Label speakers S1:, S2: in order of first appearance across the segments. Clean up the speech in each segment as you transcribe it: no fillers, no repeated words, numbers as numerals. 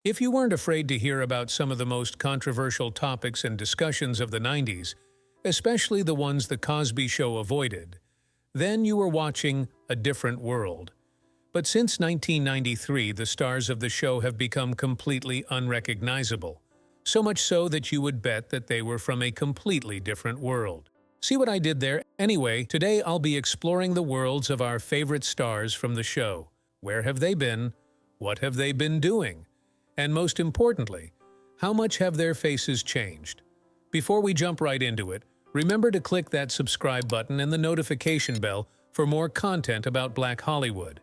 S1: If you weren't afraid to hear about some of the most controversial topics and discussions of the 90s, especially the ones The Cosby Show avoided, then you were watching a different world. But since 1993, the stars of the show have become completely unrecognizable, so much so that you would bet that they were from a completely different world. See what I did there? Anyway, today I'll be exploring the worlds of our favorite stars from the show. Where have they been? What have they been doing? And most importantly, how much have their faces changed? Before we jump right into it, remember to click that subscribe button and the notification bell for more content about Black Hollywood.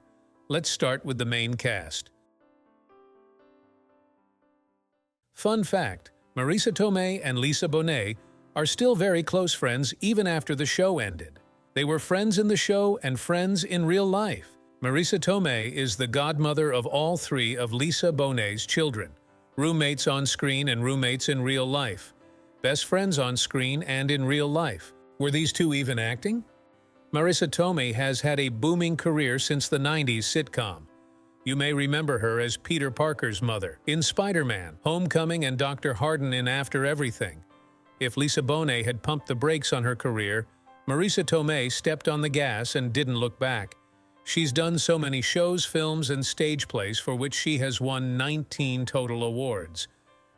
S1: Let's start with the main cast. Fun fact, Marisa Tomei and Lisa Bonet are still very close friends even after the show ended. They were friends in the show and friends in real life. Marisa Tomei is the godmother of all three of Lisa Bonet's children, roommates on screen and roommates in real life, best friends on screen and in real life. Were these two even acting? Marisa Tomei has had a booming career since the 90s sitcom. You may remember her as Peter Parker's mother in Spider-Man, Homecoming, and Dr. Hardin in After Everything. If Lisa Bonet had pumped the brakes on her career, Marisa Tomei stepped on the gas and didn't look back. She's done so many shows, films, and stage plays for which she has won 19 total awards.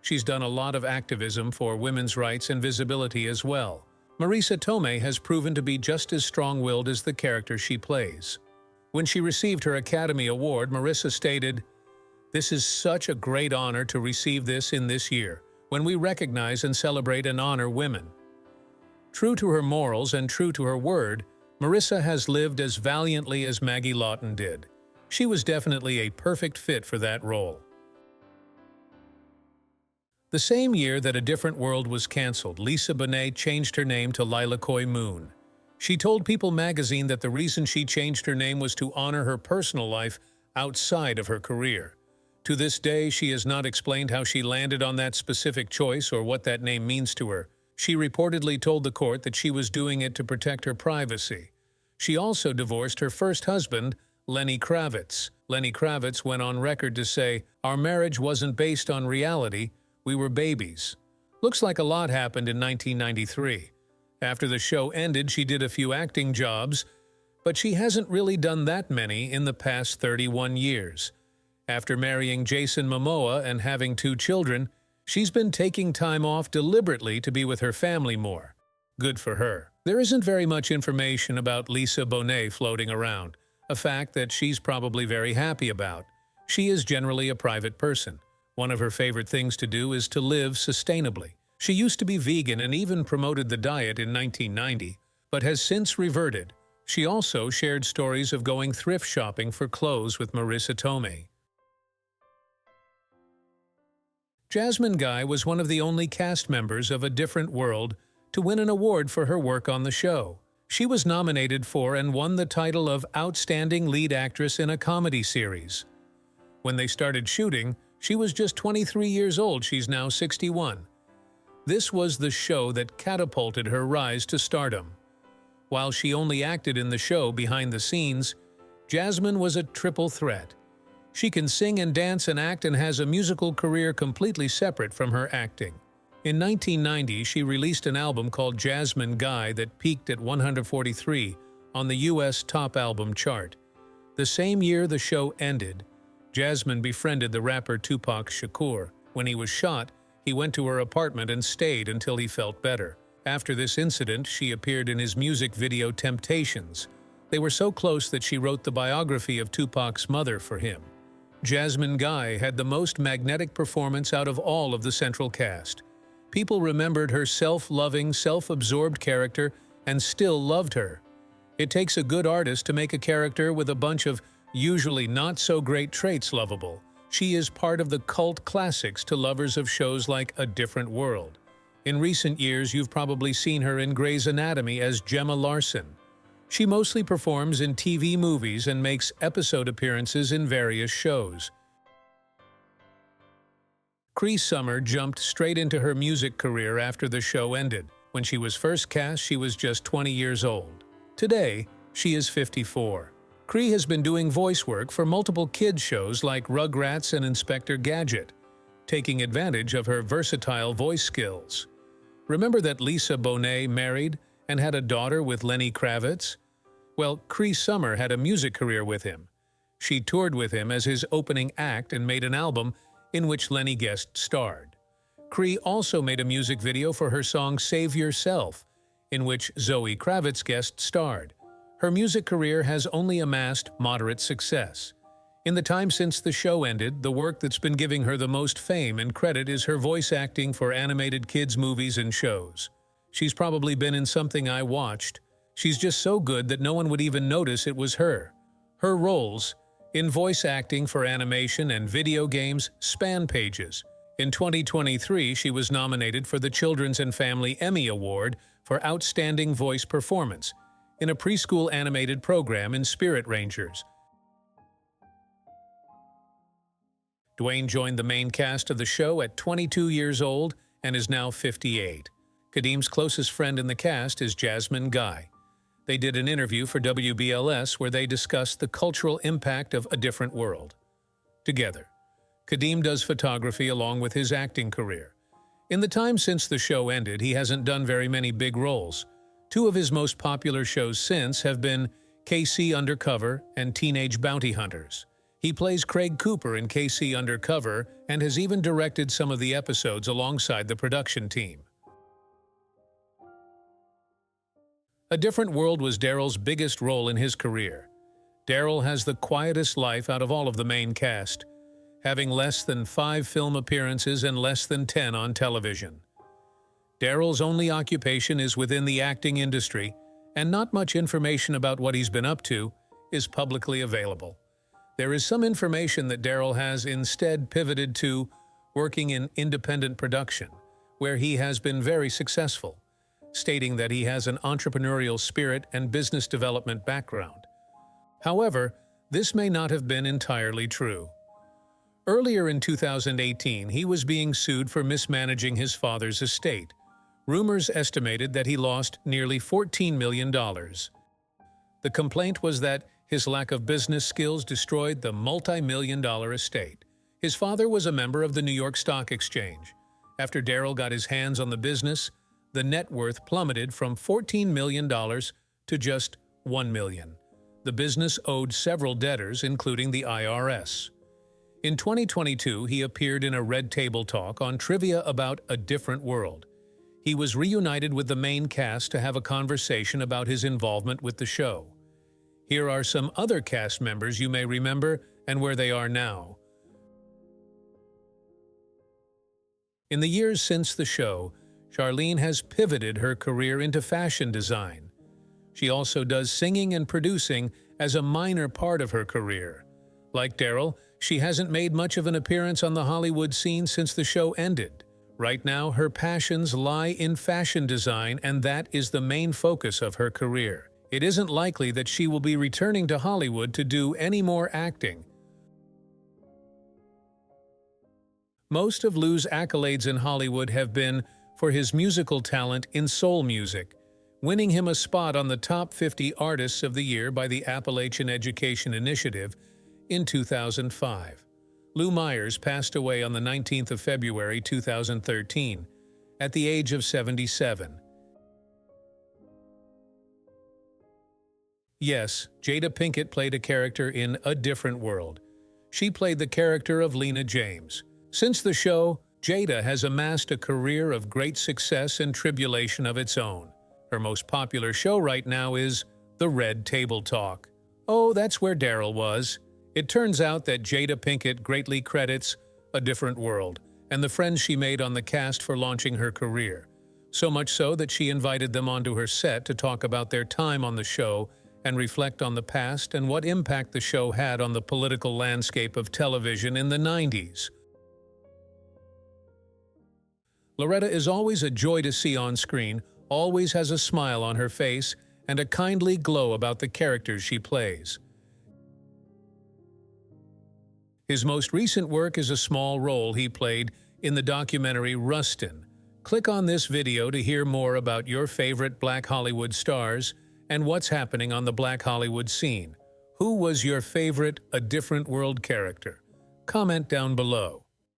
S1: She's done a lot of activism for women's rights and visibility as well. Marisa Tomei has proven to be just as strong-willed as the character she plays. When she received her Academy Award, Marisa stated, "This is such a great honor to receive this in this year, when we recognize and celebrate and honor women." True to her morals and true to her word, Marisa has lived as valiantly as Maggie Lawton did. She was definitely a perfect fit for that role. The same year that A Different World was canceled, Lisa Bonet changed her name to Lila Coy Moon. She told People magazine that the reason she changed her name was to honor her personal life outside of her career. To this day, she has not explained how she landed on that specific choice or what that name means to her. She reportedly told the court that she was doing it to protect her privacy. She also divorced her first husband, Lenny Kravitz. Lenny Kravitz went on record to say, "Our marriage wasn't based on reality, we were babies." Looks like a lot happened in 1993. After the show ended, she did a few acting jobs, but she hasn't really done that many in the past 31 years. After marrying Jason Momoa and having 2 children, she's been taking time off deliberately to be with her family more. Good for her. There isn't very much information about Lisa Bonet floating around, a fact that she's probably very happy about. She is generally a private person. One of her favorite things to do is to live sustainably. She used to be vegan and even promoted the diet in 1990, but has since reverted. She also shared stories of going thrift shopping for clothes with Marisa Tomei. Jasmine Guy was one of the only cast members of A Different World to win an award for her work on the show. She was nominated for and won the title of Outstanding Lead Actress in a Comedy Series. When they started shooting, she was just 23 years old. She's now 61. This was the show that catapulted her rise to stardom. While she only acted in the show behind the scenes, Jasmine was a triple threat. She can sing and dance and act and has a musical career completely separate from her acting. In 1990, she released an album called Jasmine Guy that peaked at 143 on the U.S. Top Album chart. The same year the show ended, Jasmine befriended the rapper Tupac Shakur. When he was shot, he went to her apartment and stayed until he felt better. After this incident, she appeared in his music video Temptations. They were so close that she wrote the biography of Tupac's mother for him. Jasmine Guy had the most magnetic performance out of all of the central cast. People remembered her self-loving, self-absorbed character and still loved her. It takes a good artist to make a character with a bunch of usually not-so-great traits lovable. She is part of the cult classics to lovers of shows like A Different World. In recent years, you've probably seen her in Grey's Anatomy as Gemma Larson. She mostly performs in TV movies and makes episode appearances in various shows. Cree Summer jumped straight into her music career after the show ended. When she was first cast, she was just 20 years old. Today, she is 54. Cree has been doing voice work for multiple kids shows like Rugrats and Inspector Gadget. taking advantage of her versatile voice skills. Remember that Lisa Bonet married and had a daughter with Lenny Kravitz? Well, Cree Summer had a music career with him. She toured with him as his opening act and made an album in which Lenny guest starred. Cree also made a music video for her song Save Yourself, in which Zoe Kravitz guest starred. Her music career has only amassed moderate success. In the time since the show ended, the work that's been giving her the most fame and credit is her voice acting for animated kids' movies and shows. She's probably been in Something I Watched. She's just so good that no one would even notice it was her. Her roles in voice acting for animation and video games span pages. In 2023, she was nominated for the Children's and Family Emmy Award for Outstanding Voice Performance in a preschool animated program in Spirit Rangers. Dwayne joined the main cast of the show at 22 years old and is now 58. Kadeem's closest friend in the cast is Jasmine Guy. They did an interview for WBLS where they discussed the cultural impact of A Different World. Together, Kadeem does photography along with his acting career. In the time since the show ended, he hasn't done very many big roles. Two of his most popular shows since have been KC Undercover and Teenage Bounty Hunters. He plays Craig Cooper in KC Undercover and has even directed some of the episodes alongside the production team. A Different World was Daryl's biggest role in his career. Daryl has the quietest life out of all of the main cast, having less than 5 film appearances and less than 10 on television. Daryl's only occupation is within the acting industry, and not much information about what he's been up to is publicly available. There is some information that Daryl has instead pivoted to working in independent production, where he has been very successful, stating that he has an entrepreneurial spirit and business development background. However, this may not have been entirely true. Earlier in 2018, he was being sued for mismanaging his father's estate. Rumors estimated that he lost nearly $14 million. The complaint was that his lack of business skills destroyed the multi-million-dollar estate. His father was a member of the New York Stock Exchange. After Daryl got his hands on the business, the net worth plummeted from $14 million to just $1 million. The business owed several debtors, including the IRS. In 2022, he appeared in a Red Table Talk on trivia about A Different World. He was reunited with the main cast to have a conversation about his involvement with the show. Here are some other cast members you may remember and where they are now. In the years since the show, Charlene has pivoted her career into fashion design. She also does singing and producing as a minor part of her career. Like Daryl, she hasn't made much of an appearance on the Hollywood scene since the show ended. Right now, her passions lie in fashion design, and that is the main focus of her career. It isn't likely that she will be returning to Hollywood to do any more acting. Most of Lou's accolades in Hollywood have been for his musical talent in soul music, winning him a spot on the top 50 Artists of the Year by the Appalachian Education Initiative in 2005. Lou Myers passed away on the 19th of February 2013, at the age of 77. Yes, Jada Pinkett played a character in A Different World. She played the character of Lena James. Since the show, Jada has amassed a career of great success and tribulation of its own. Her most popular show right now is The Red Table Talk. Oh, that's where Daryl was. It turns out that Jada Pinkett greatly credits A Different World and the friends she made on the cast for launching her career. So much so that she invited them onto her set to talk about their time on the show and reflect on the past and what impact the show had on the political landscape of television in the 90s. Loretta is always a joy to see on screen, always has a smile on her face, and a kindly glow about the characters she plays. His most recent work is a small role he played in the documentary Rustin. Click on this video to hear more about your favorite Black Hollywood stars and what's happening on the Black Hollywood scene. Who was your favorite A Different World character? Comment down below.